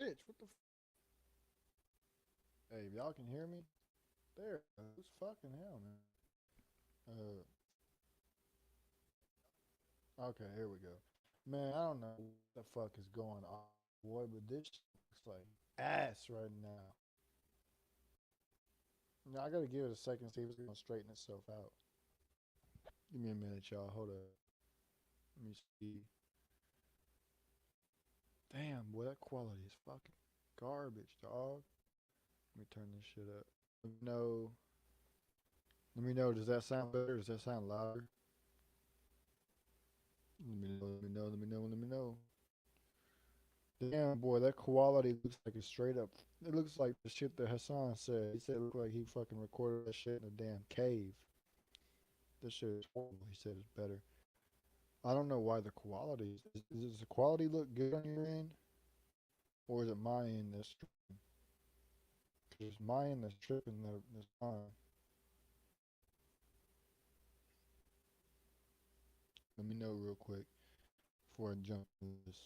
bitch, what the Hey, if y'all can hear me? There, who's fucking hell, man? Okay, here we go. Man, I don't know what the fuck is going on, boy, but this looks like ass right now. Now I gotta give it a second, see if it's gonna straighten itself out. Give me a minute, y'all. Hold up. Let me see. Damn, boy, that quality is fucking garbage, dog. Let me turn this shit up. Let me know. Let me know. Does that sound better? Does that sound louder? Let me know. Let me know. Let me know. Let me know. Damn, boy, that quality looks like it's straight up. It looks like the shit that Hassan said. He said it looked like he fucking recorded that shit in a damn cave. This shit is horrible. He said it's better. I don't know why the quality does the quality look good on your end, or is it my end that's tripping? Because it's my end that's tripping this time. Let me know real quick before I jump into this.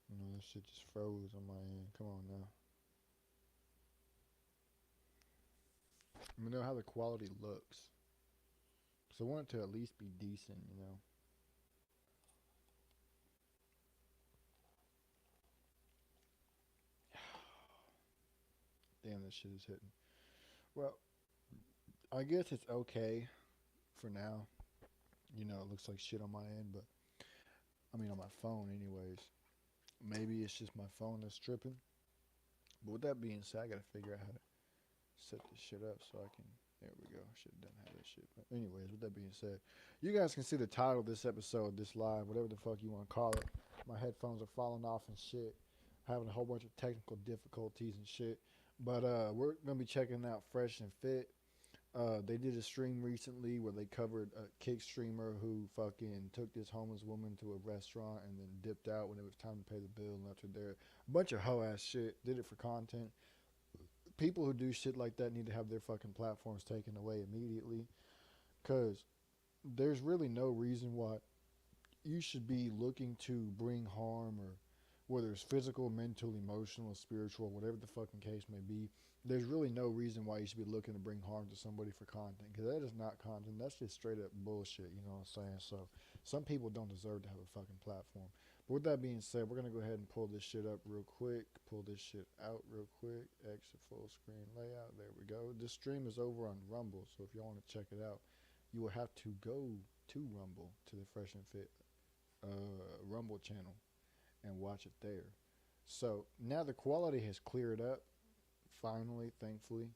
You know, this shit just froze on my end. Come on now. Let me know how the quality looks. Because I want it to at least be decent, you know. Damn, this shit is hitting. Well, I guess it's okay for now. You know, it looks like shit on my end, but I mean on my phone anyways. Maybe it's just my phone that's tripping. But with that being said, I gotta figure out how to set this shit up so I can. There we go. Shit doesn't have that shit. But anyways, with that being said, you guys can see the title of this episode, this live, whatever the fuck you want to call it. My headphones are falling off and shit. Having a whole bunch of technical difficulties and shit. But we're gonna be checking out Fresh and Fit. They did a stream recently where they covered a kick streamer who fucking took this homeless woman to a restaurant and then dipped out when it was time to pay the bill and left her there. A bunch of hoe ass shit. Did it for content. People who do shit like that need to have their fucking platforms taken away immediately. Cause there's really no reason why you should be looking to bring harm, or whether it's physical, mental, emotional, spiritual, whatever the fucking case may be. There's really no reason why you should be looking to bring harm to somebody for content, because that is not content. That's just straight up bullshit, you know what I'm saying? So some people don't deserve to have a fucking platform. But with that being said, we're going to go ahead and pull this shit up real quick, pull this shit out real quick, exit full screen layout. There we go. This stream is over on Rumble, so if y'all want to check it out, you will have to go to Rumble, to the Fresh and Fit Rumble channel, and watch it there. So now the quality has cleared up, finally, thankfully.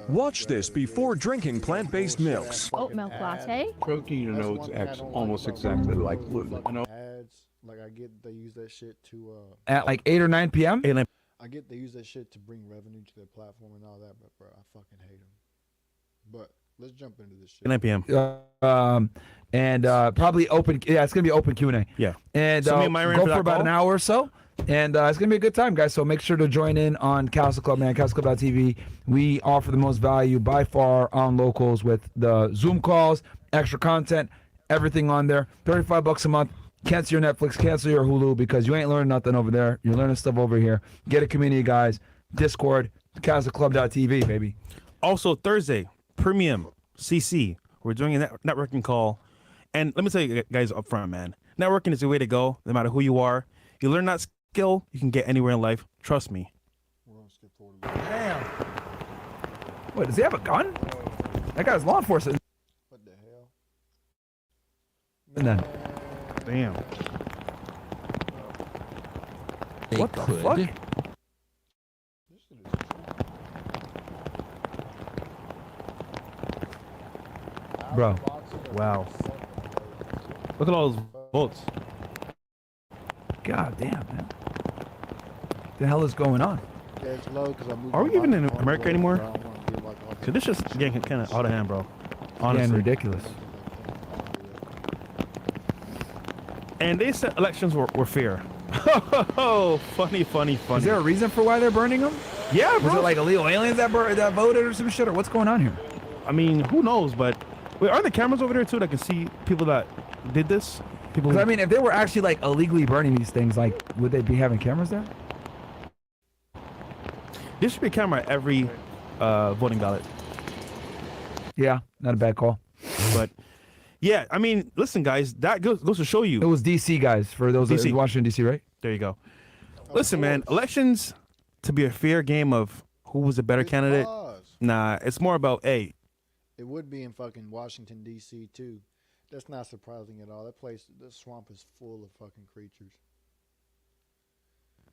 Watch this before drinking plant-based milks. Oat milk latte. Protein notes acts almost exactly like gluten. Ads, like I get they use that shit to At like 8 or 9 p.m. I get they use that shit to bring revenue to their platform and all that, but bro, I fucking hate them. But let's jump into this shit. 9 p.m. And probably open. Yeah, it's gonna be open Q&A. Yeah. And So me and Myron go for for that about call? an hour or so. And it's gonna be a good time, guys. So make sure to join in on Castle Club, man. CastleClub.tv. We offer the most value by far on locals with the Zoom calls, extra content, everything on there. $35 a month. Cancel your Netflix, cancel your Hulu, because you ain't learning nothing over there. You're learning stuff over here. Get a community, guys. Discord, CastleClub.tv, baby. Also, Thursday, Premium CC. We're doing a networking call. And let me tell you guys up front, man. Networking is the way to go, no matter who you are. You learn that skill, you can get anywhere in life. Trust me. We're gonna skip forward. Damn. What, does he have a gun? That guy's law enforcement. What the hell? And then, Damn. what the fuck? This shit is Bro. Wow. Look at all those bolts. God damn, man. What the hell is going on? Yeah, it's low 'cause I moved Are my we even in microphone America closer, anymore? but I don't wanna be like all Cause this just getting kind of out of hand, bro. Honestly. Getting ridiculous. And they said elections were fair. Oh, funny. Is there a reason for why they're burning them? Yeah, Was bro. it like illegal aliens that voted or some shit, or what's going on here? I mean, who knows? But wait, are the cameras over there too that can see people that did this. People. 'Cause, I mean, if they were actually like illegally burning these things, like would they be having cameras there? There should be a camera at every voting ballot. Yeah, not a bad call. But yeah, I mean, listen, guys, that goes to show It you. was DC guys for those DC. Washington DC, right? There you go. Listen, man, elections to be a fair game of who was a better It's candidate. laws. Nah, it's more about It would be in fucking Washington D.C. too. That's not surprising at all. That place, the swamp is full of fucking creatures.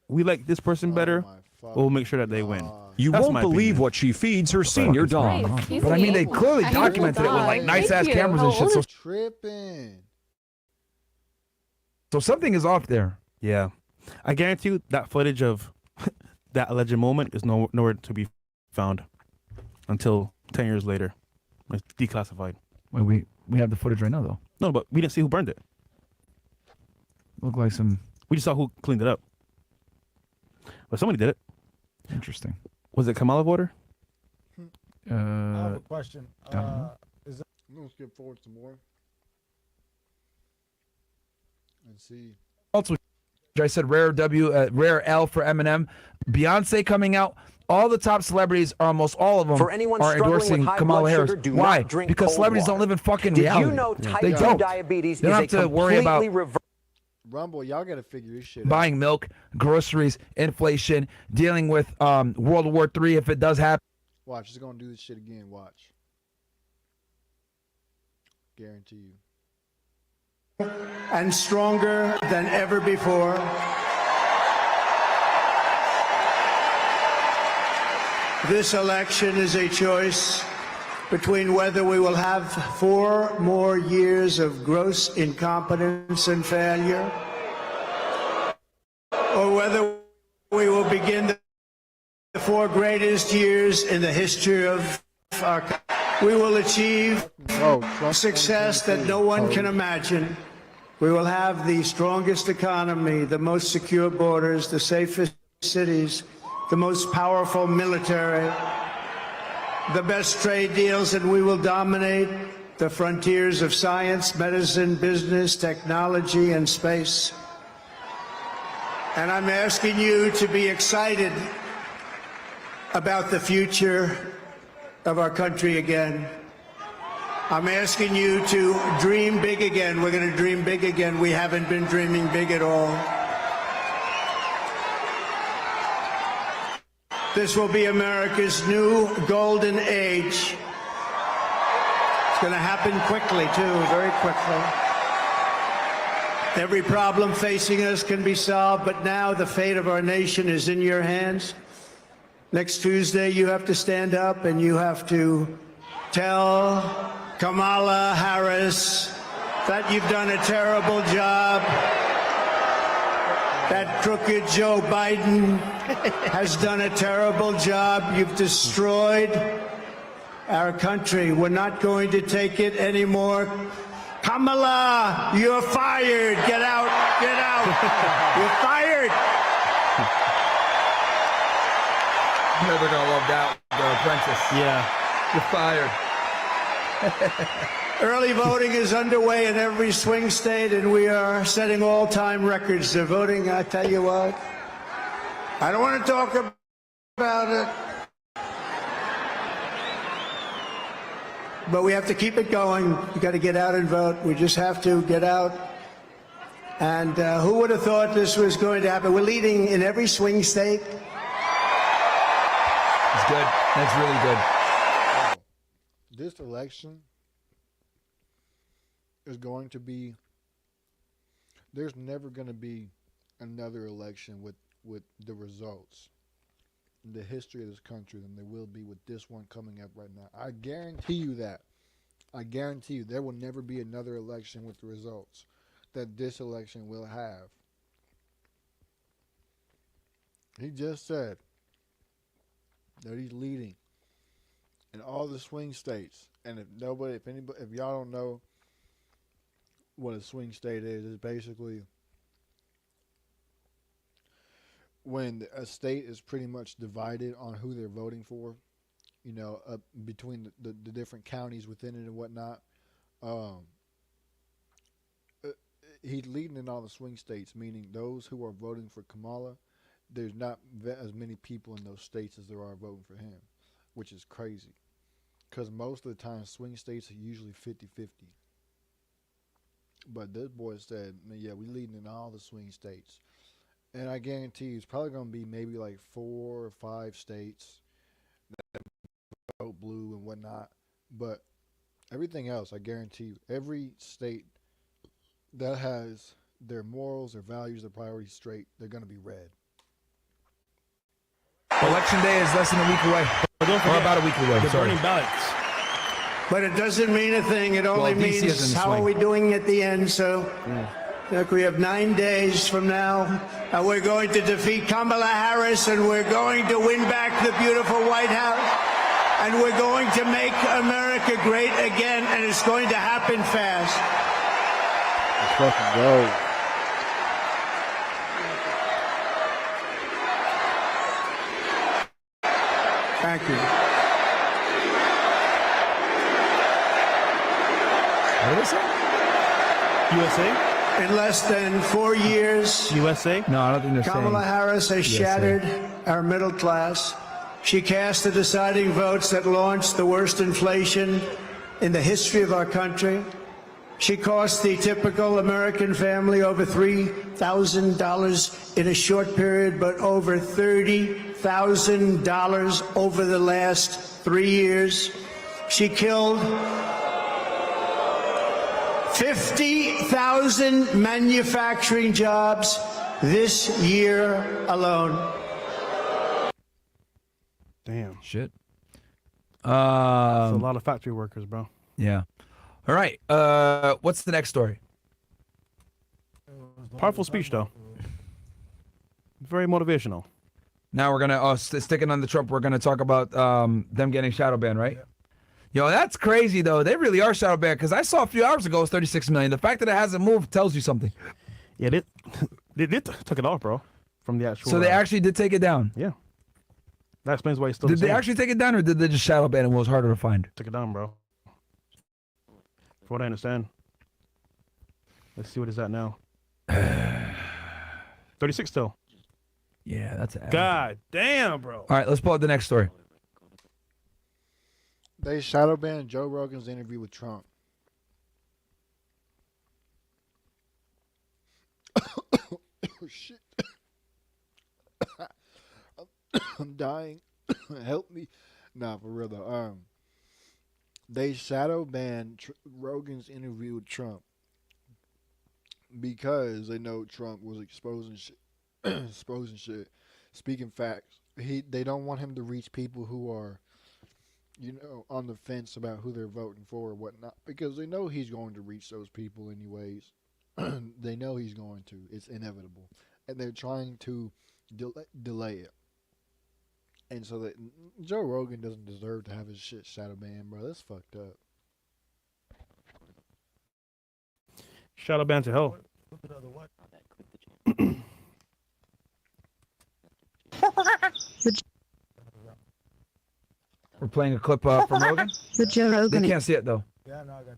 we like this person better. Oh my We'll make sure that they win. God. You That's won't my believe opinion. what she feeds her senior Right, dog. excuse But I mean, me. they clearly I have a documented it with like dog. nice ass Thank you. cameras and How shit. old So, is- Tripping. so something is off there. Yeah, I guarantee you that footage of that alleged moment is nowhere to be found until 10 years later. It's declassified. Wait, we have the footage right now though. No, but we didn't see who burned it. Look like some We just saw who cleaned it up. But somebody did it. interesting. Was it Kamala voter? I have a question. don't know. Is that I'm gonna skip forward some more and see. Also, I said rare rare L for Eminem. Beyonce coming out. All the top celebrities, almost all of them, For anyone are struggling with endorsing high Kamala blood Harris. sugar, do Why? not drink Because cold celebrities water. don't live in fucking Did reality. you know type They 2 don't. diabetes They don't is a have to worry about completely reversed Rumble, y'all gotta figure this shit out. buying milk, groceries, inflation, dealing with World War III if it does happen. Watch, it's gonna do this shit again. Watch. Guarantee you. and stronger than ever before. This election is a choice between whether we will have 4 more years of gross incompetence and failure, or whether we will begin the 4 greatest years in the history of our country. We will achieve Oh, Trump success that no one can imagine. We will have the strongest economy, the most secure borders, the safest cities, the most powerful military, the best trade deals, and we will dominate the frontiers of science, medicine, business, technology, and space. And I'm asking you to be excited about the future of our country again. I'm asking you to dream big again. We're going to dream big again. We haven't been dreaming big at all. This will be America's new golden age. It's going to happen quickly, too, very quickly. Every problem facing us can be solved, but now the fate of our nation is in your hands. Next Tuesday, you have to stand up and you have to tell Kamala Harris that you've done a terrible job, that crooked Joe Biden has done a terrible job. You've destroyed our country. We're not going to take it anymore. Kamala, you're fired. Get out. Get out. You're fired. They're gonna love that. The Apprentice. Yeah. You're fired. Early voting is underway in every swing state, and we are setting all-time records. They're voting, I tell you what. I don't want to talk about it. But we have to keep it going. You got to get out and vote. We just have to get out. And who would have thought this was going to happen? We're leading in every swing state. It's good. That's really good. This election is going to be. There's never going to be another election with the results in the history of this country than there will be with this one coming up right now. I guarantee you that. I guarantee you there will never be another election with the results that this election will have. He just said that he's leading in all the swing states. And if y'all don't know what a swing state is, it's basically when a state is pretty much divided on who they're voting for, you know, between the different counties within it and whatnot. he's leading in all the swing states, meaning those who are voting for Kamala, there's not as many people in those states as there are voting for him, which is crazy. Because most of the time, swing states are usually 50-50. But this boy said, yeah, we leading in all the swing states. And I guarantee you, it's probably going to be maybe like 4 or 5 states that vote blue and whatnot. But everything else, I guarantee you, every state that has their morals, their values, their priorities straight, they're going to be red. Election day is less than a week away. Or about a week away. The Sorry. burning ballots. But it doesn't mean a thing. It only Well, DC is in means the how are swing. we doing at the end. So look, we have 9 days from now. We're going to defeat Kamala Harris, and we're going to win back the beautiful White House. And we're going to make America great again, and it's going to happen fast. Let's fucking go. Thank you. What did they say? USA? In less than 4 years, USA? No, I don't think they're Kamala saying. Harris has shattered our middle class. She cast the deciding votes that launched the worst inflation in the history of our country. She cost the typical American family over $3,000 in a short period, but over $30,000 over the last 3 years. She killed 50,000 manufacturing jobs this year alone. Damn. Shit. That's a lot of factory workers, bro. Yeah. All right. What's the next story? Powerful speech, though. Very motivational. Now we're gonna sticking on the Trump. We're gonna talk about them getting shadow banned, right? Yo, that's crazy though. They really are shadow banned because I saw a few hours ago it was 36 million. The fact that it hasn't moved tells you something. Yeah, they took it off, bro, from the actual. So they actually did take it down. Yeah. That explains why it's still. Did the they same. actually take it down, or did they just shadow ban it and it was harder to find? Took it down, bro. From what I understand. Let's see what is that now. 36 still. Yeah, that's it. God damn, bro. All right, let's pull up the next story. They shadow banned Joe Rogan's interview with Trump. Oh, shit. I'm dying. Help me. Nah, for real though. They shadow banned Rogan's interview with Trump because they know Trump was exposing shit, speaking facts. They don't want him to reach people who are, on the fence about who they're voting for or whatnot, because they know he's going to reach those people anyways. They know he's going to. It's inevitable, and they're trying to delay it. And so that Joe Rogan doesn't deserve to have his shit shadow banned, bro. That's fucked up. Shadow ban to hell. We're playing a clip from Rogan. The Joe They Rogan. can't see it though. Yeah, no, I got.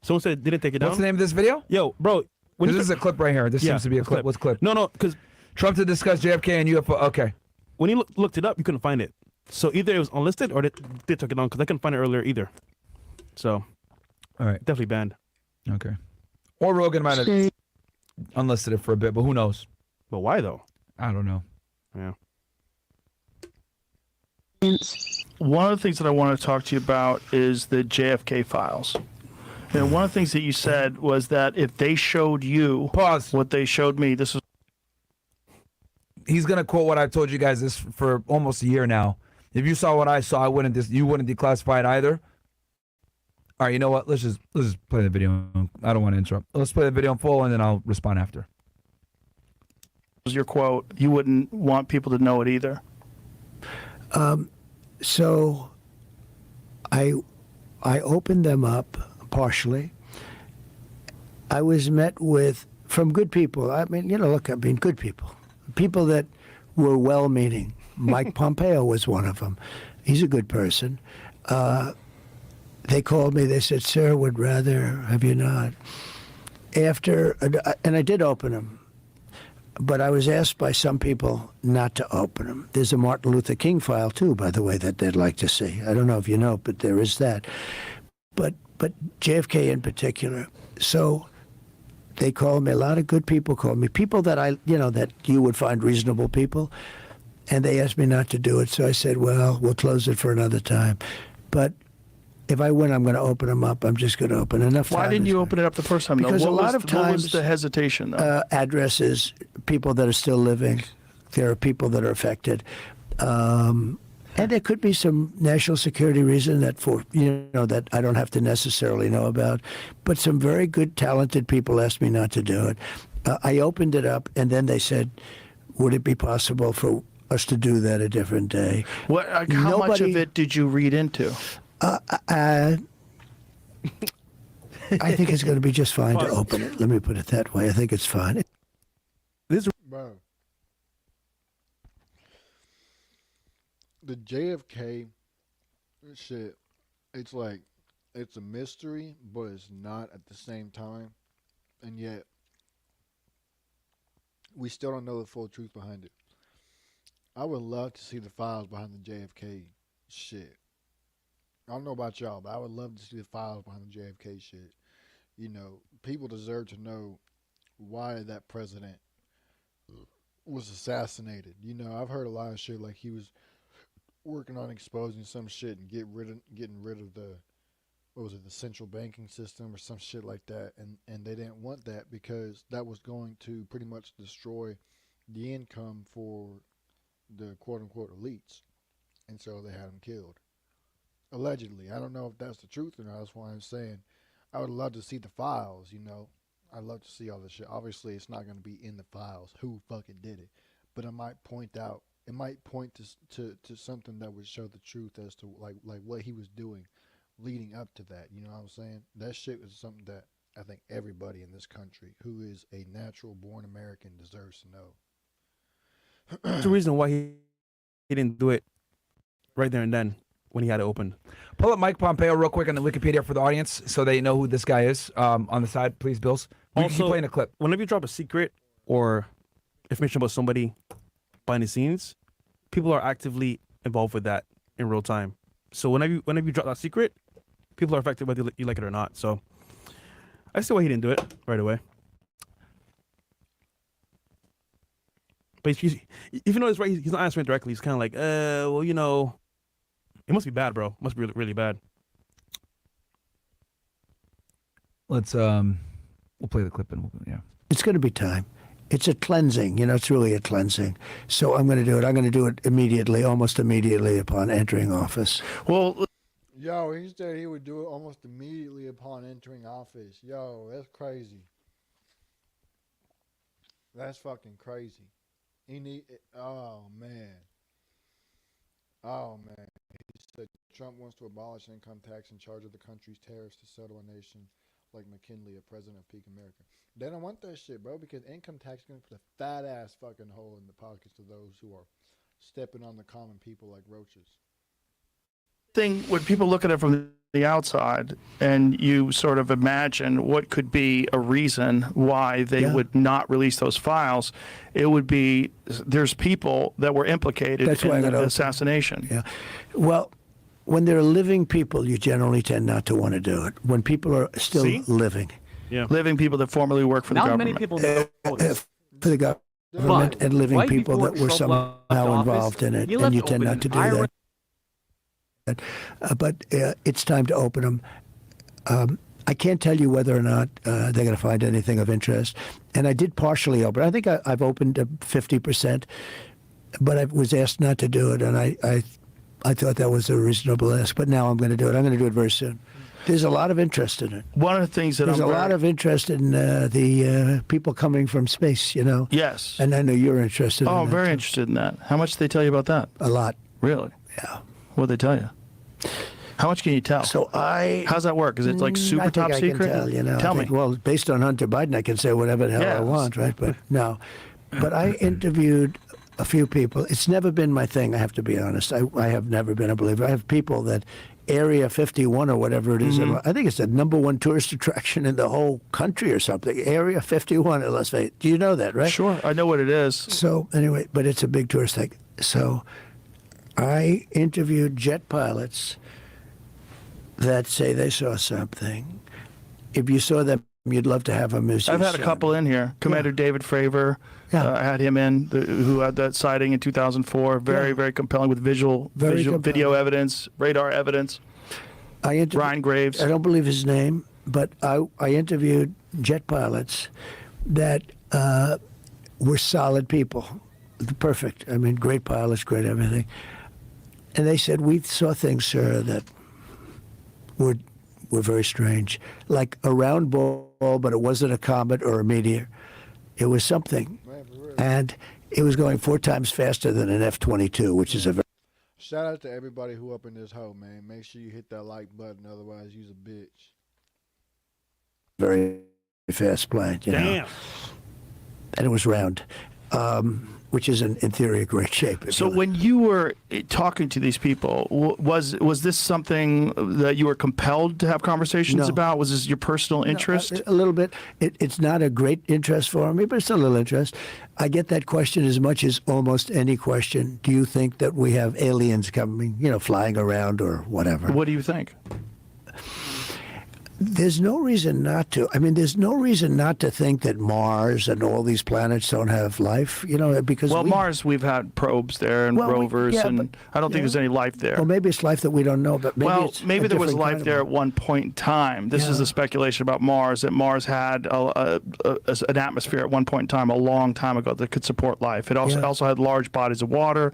Someone said didn't take it down. What's the name of this video? Yo, bro. This is a clip right here. This Yeah, seems to be a it's clip. What's clip? No, because Trump to discuss JFK and UFO. Okay. when you looked it up, you couldn't find it. So either it was unlisted or they took it down because I couldn't find it earlier either. So, all right, definitely banned. Okay. Or Rogan might have unlisted it for a bit, but who knows? But why though? I don't know. Yeah. One of the things that I want to talk to you about is the JFK files. And one of the things that you said was that if they showed you what they showed me, this was. He's gonna quote what I've told you guys this for almost a year now. If you saw what I saw, you wouldn't declassify it either. All right, you know what? Let's just play the video. I don't want to interrupt. Let's play the video in full, and then I'll respond after. Was your quote? You wouldn't want people to know it either. So I opened them up partially. I was met with, from good people. I mean, good people. People that were well-meaning. Mike Pompeo was one of them. He's a good person. they called me. They said, "Sir, would rather have you not." After, and I did open them, but I was asked by some people not to open them. There's a Martin Luther King file too, by the way, that they'd like to see. I don't know if you know, but there is that. But JFK in particular. So they called me. A lot of good people called me. People that that you would find reasonable people, and they asked me not to do it. So I said, "Well, we'll close it for another time." But if I win, I'm going to open them up. I'm just going to open enough. Why didn't you open it up the first time? Because though? a lot of What was times, the hesitation, though? Addresses, people that are still living. There are people that are affected. And there could be some national security reason that that I don't have to necessarily know about. But some very good, talented people asked me not to do it. I opened it up, and then they said, would it be possible for us to do that a different day? How much of it did you read into? I think it's going to be just fine to open it. Let me put it that way. I think it's fine. Bro. The JFK shit, it's like, it's a mystery, but it's not at the same time. And yet, we still don't know the full truth behind it. I would love to see the files behind the JFK shit. I don't know about y'all, but I would love to see the files behind the JFK shit. You know, people deserve to know why that president was assassinated. You know, I've heard a lot of shit like he was working on exposing some shit and getting rid of the, what was it, the central banking system or some shit like that. And they didn't want that because that was going to pretty much destroy the income for the quote unquote elites. And so they had him killed. Allegedly. I don't know if that's the truth or not. That's why I'm saying I would love to see the files, you know. I'd love to see all this shit. Obviously, it's not going to be in the files who fucking did it. But it might point to something that would show the truth as to like what he was doing leading up to that. You know what I'm saying? That shit was something that I think everybody in this country who is a natural born American deserves to know. That's the reason why he didn't do it right there and then when he had it opened. Pull up Mike Pompeo real quick on the Wikipedia for the audience so they know who this guy is. On the side, please, Bills. Also, playing a clip. Whenever you drop a secret or information about somebody behind the scenes, people are actively involved with that in real time. So whenever you drop that secret, people are affected whether you like it or not. So I see why he didn't do it right away. But if you notice, right, he's not answering directly. He's kind of like, well, you know, it must be bad, bro. It must be really, really bad. Let's we'll play the clip and yeah. It's going to be time. It's a cleansing, you know, it's really a cleansing. So I'm going to do it. I'm going to do it immediately, almost immediately upon entering office. Well, yo, he said he would do it almost immediately upon entering office. Yo, that's crazy. That's fucking crazy. Oh man. He said Trump wants to abolish income tax and charge of the country's tariffs to settle a nation like McKinley, a president of peak America. They don't want that shit, bro, because income tax is going to put a fat ass fucking hole in the pockets of those who are stepping on the common people like roaches. when people look at it from the outside and you sort of imagine what could be a reason why they would not release those files, it would be there's people that were implicated in the assassination. Yeah. Well, when there are living people, you generally tend not to want to do it. When people are still living. Yeah. Living people that formerly work for the government. Not many people know this. For the government and living people that were somehow involved in it, and you tend not to do that. But it's time to open them. I can't tell you whether or not they're going to find anything of interest. And I did partially open. I think I've opened 50%, but I was asked not to do it, and I thought that was a reasonable ask. But now I'm going to do it. I'm going to do it very soon. There's a lot of interest in it. One of the things that there's a lot of interest in the people coming from space, you know. Yes. And I know you're interested in that. Oh, I'm very interested in that. How much did they tell you about that? A lot. Really? Yeah. What did they tell you? How much can you tell? So how's that work? Is it like super I think top I secret? Can tell, you know, tell me. Well, based on Hunter Biden, I can say whatever the hell I want, right? But no. But I interviewed a few people. It's never been my thing, I have to be honest. I have never been a believer. I have people that Area 51 or whatever it is. I think it's the #1 tourist attraction in the whole country or something. Area 51 in Las Vegas. Do you know that, right? Sure, I know what it is. So anyway, but it's a big tourist thing. So I interviewed jet pilots that say they saw something. If you saw them, you'd love to have them as I've your had a son. couple in here. Commander David Fravor, Yeah. I had him in, who had that sighting in 2004. Very, Yeah. very compelling with video compelling. evidence, radar evidence. Ryan Graves. I don't believe his name, but I interviewed jet pilots that were solid people, perfect. I mean, great pilots, great everything. And they said, we saw things, sir, that were very strange. Like a round ball, but it wasn't a comet or a meteor. It was something. And it was going 4 times faster than an F-22, which is a very Shout out to everybody who up in this hole, man. Make sure you hit that like button, otherwise you's a bitch. very fast plane, you know. Damn. And it was round, which is in theory a great shape. So when you were talking to these people, was this something that you were compelled to have conversations No. about? Was this your personal interest? A little bit. It's not a great interest for me, but it's a little interest. I get that question as much as almost any question. Do you think that we have aliens coming, flying around or whatever? What do you think? There's no reason not to. I mean, there's no reason not to think that Mars and all these planets don't have life, because Mars, we've had probes there and rovers, but, and I don't think there's any life there. Well, maybe it's life that we don't know, but maybe there was different life kind of there at one point in time. This is the speculation about Mars, that Mars had an atmosphere at one point in time, a long time ago, that could support life. It also had large bodies of water,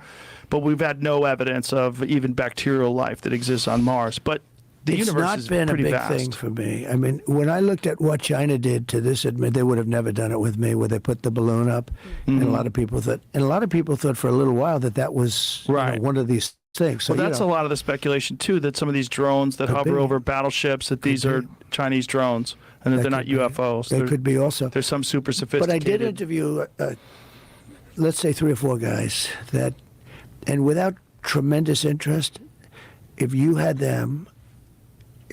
but we've had no evidence of even bacterial life that exists on Mars. But the it's universe not is been a pretty big vast. thing for me. I mean, when I looked at what China did to this, they would have never done it with me, where they put the balloon up, and a lot of people thought for a little while that was one of these things. So Well, that's a lot of the speculation too, that some of these drones that hover over battleships, that these are Chinese drones, and that they're not UFOs. They could be also. There's some super sophisticated. But I did interview, let's say 3 or 4 guys and without tremendous interest, if you had them,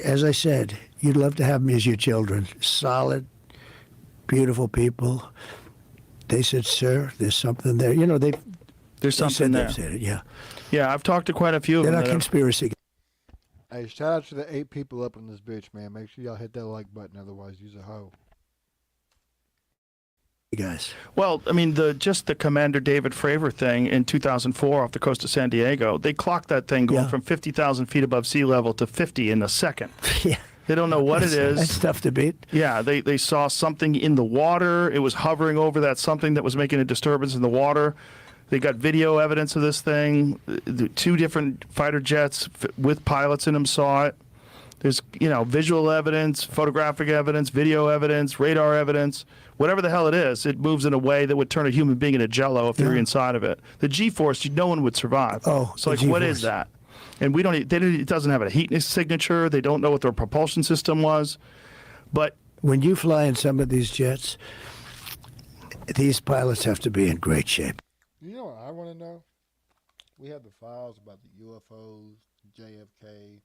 as I said, you'd love to have them as your children. Solid, beautiful people. They said, "Sir, there's something there." There's something there. They've said it, yeah. Yeah, I've talked to quite a few of They're them. not conspiracy Hey, shout out to the 8 people up in this bitch, man. Make sure y'all hit that like button, otherwise you's a hoe. guys. Well, I mean, just the Commander David Fravor thing in 2004 off the coast of San Diego, they clocked that thing going from 50,000 feet above sea level to 50 in a second. Yeah. They don't know what it is. That's tough to beat. Yeah, they saw something in the water. It was hovering over that something that was making a disturbance in the water. They got video evidence of this thing. 2 different fighter jets with pilots in them saw it. There's, visual evidence, photographic evidence, video evidence, radar evidence. Whatever the hell it is, it moves in a way that would turn a human being into jello if they were inside of it. The G-force, no one would survive. Oh, so the what G-force. is that? And it doesn't have a heat signature. They don't know what their propulsion system was. But when you fly in some of these jets, these pilots have to be in great shape. You know what I want to know? We have the files about the UFOs, JFK,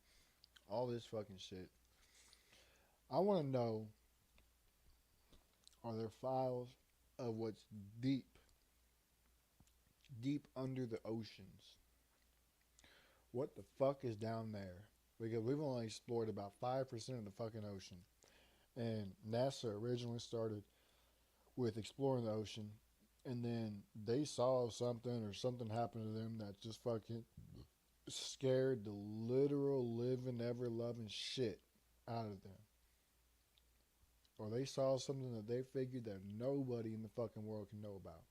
all this fucking shit. I want to know, are there files of what's deep under the oceans? What the fuck is down there? Because we've only explored about 5% of the fucking ocean. And NASA originally started with exploring the ocean, and then they saw something or something happened to them that just fucking scared the literal living, ever loving shit out of them. Or they saw something that they figured that nobody in the fucking world can know about.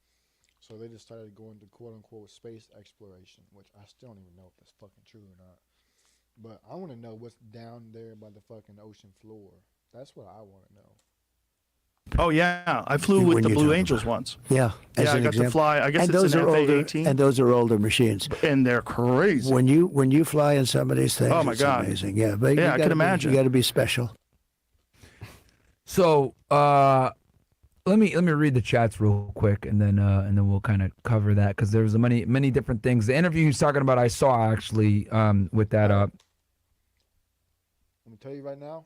So they just started going to quote unquote space exploration, which I still don't even know if that's fucking true or not. But I want to know what's down there by the fucking ocean floor. That's what I want to know. oh yeah, I flew When with the you're Blue talking Angels about- once. Yeah. as Yeah, I an got to example. fly. I guess And it's those an are older, FA-18. and those are older machines. And they're crazy. When you fly in some of these things, Oh, my it's God. amazing. Yeah, but Yeah, I can imagine. You got to be special. So let me read the chats real quick, and then we'll kind of cover that, because there's many different things. The interview he's talking about, I saw actually with that tell you right now,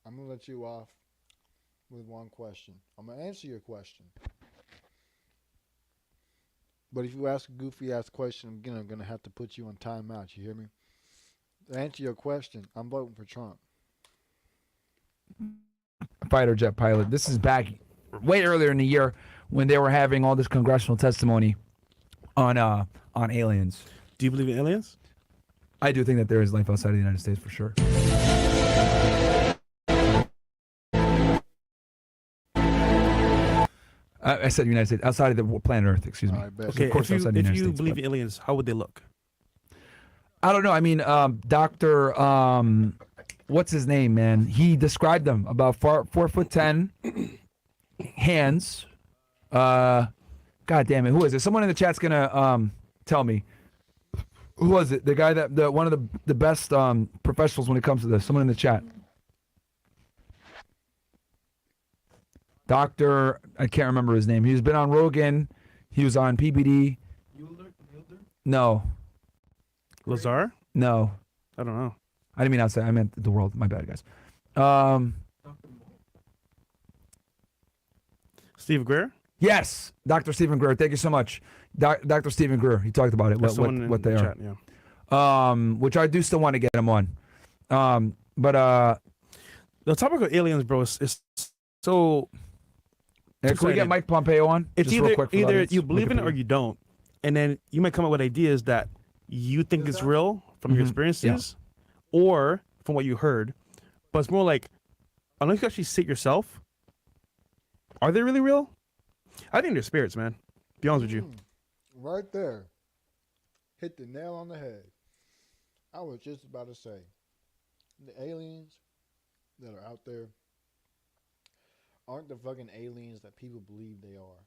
I'm gonna let you off with one question. I'm gonna answer your question. But if you ask a goofy ass question, I'm gonna have to put you on timeout. You hear me? To answer your question, I'm voting for Trump. Fighter jet pilot. This is back way earlier in the year when they were having all this congressional testimony on aliens. Do you believe in aliens? I do think that there is life outside of the United States for sure. I said United States, outside of the planet Earth, excuse me. All right, bet. Okay, Of course, outside the if United you States, believe but- in aliens, how would they look? I don't know. I mean, Dr. What's his name, man? He described them about 4'10", hands. God damn it. Who is it? Someone in the chat's gonna tell me. Who was it? The guy that one of the best professionals when it comes to this. Someone in the chat. Doctor, I can't remember his name. He's been on Rogan. He was on PBD. No, Lazar? no. I don't know. I didn't mean outside. I meant the world. My bad, guys. Steve Greer? Yes, Dr. Stephen Greer. Thank you so much, Dr. Stephen Greer. He talked about it. That's someone in What the they are. chat, yeah. Which I do still want to get him on. But The topic of aliens, bro, is so. can we two-sided. get Mike Pompeo on? It's Just real quick for the either audience? you believe in it or Wikipedia. you don't, and then you might come up with ideas that you think is real from your Mhm. experiences, or from what you heard. But it's more like, unless you actually see it yourself, are they really real? I think they're spirits, man. Be honest with you. Right there. Hit the nail on the head. I was just about to say, the aliens that are out there aren't the fucking aliens that people believe they are.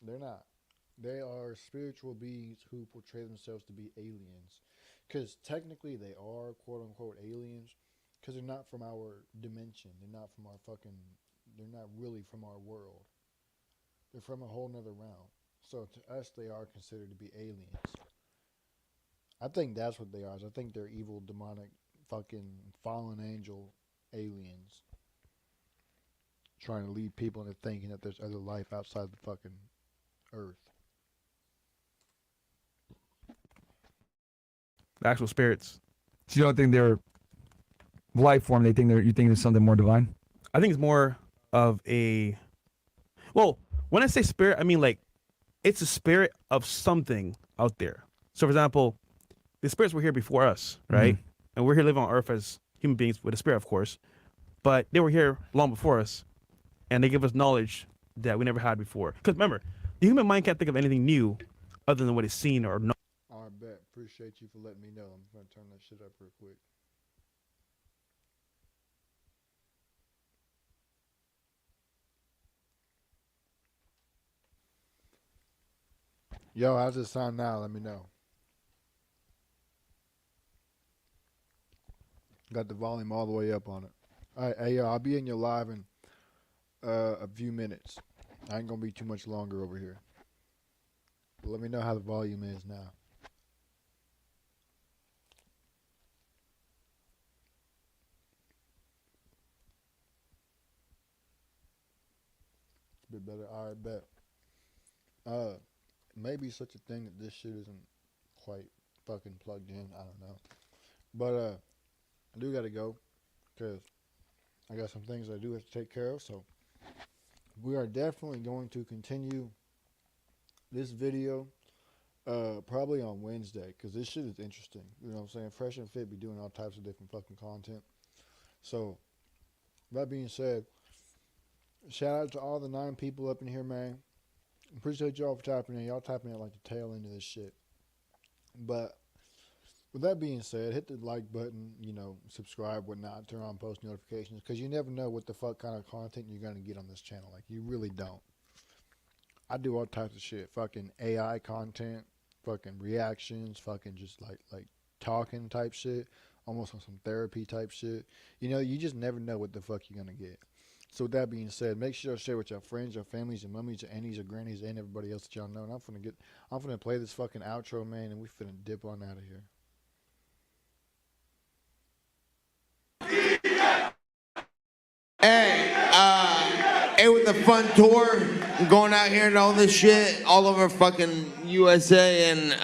They're not. They are spiritual beings who portray themselves to be aliens. Because technically they are quote unquote aliens. Because they're not from our dimension. They're not from our fucking, they're not really from our world. They're from a whole nother realm. So to us, they are considered to be aliens. I think that's what they are. I think they're evil, demonic, fucking fallen angel aliens. Trying to lead people into thinking that there's other life outside the fucking earth. The actual spirits. So you don't think they're life form? You think there's something more divine? I think it's more of a. Well, when I say spirit, I mean like it's a spirit of something out there. So, for example, the spirits were here before us, right? And we're here living on Earth as human beings with a spirit, of course. But they were here long before us, and they give us knowledge that we never had before. Because remember, the human mind can't think of anything new other than what it's seen or known. I bet. Appreciate you for letting me know. I'm going to turn that shit up real quick. Yo, how's it sound now? Let me know. Got the volume all the way up on it. All right, hey, yo, I'll be in your live in a few minutes. I ain't gonna be too much longer over here. But let me know how the volume is now. It's a bit better. All right, bet. Maybe such a thing that this shit isn't quite fucking plugged in. I don't know. But I do gotta go because I got some things I do have to take care of. So we are definitely going to continue this video probably on Wednesday because this shit is interesting. You know what I'm saying? Fresh and Fit be doing all types of different fucking content. So that being said, shout out to all the 9 people up in here, man. Appreciate y'all for tapping in. Y'all tapping in like the tail end of this shit. But with that being said, hit the like button, you know, subscribe, whatnot, turn on post notifications, because you never know what the fuck kind of content you're going to get on this channel. Like, you really don't. I do all types of shit. Fucking AI content, fucking reactions, fucking just like talking type shit, almost on some therapy type shit. You know, you just never know what the fuck you're going to get. So with that being said, make sure to share with your friends, your families, your mummies, your aunties, your grannies, and everybody else that y'all know. And I'm finna play this fucking outro, man, and we finna dip on out of here. It was a fun tour. Going out here and all this shit all over fucking USA, and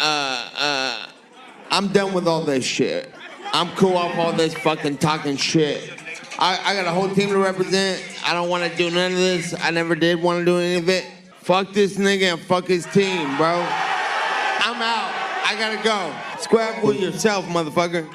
I'm done with all this shit. I'm cool off all this fucking talking shit. I got a whole team to represent. I don't want to do none of this. I never did want to do any of it. Fuck this nigga and fuck his team, bro. I'm out. I gotta go. Square up with yourself, motherfucker.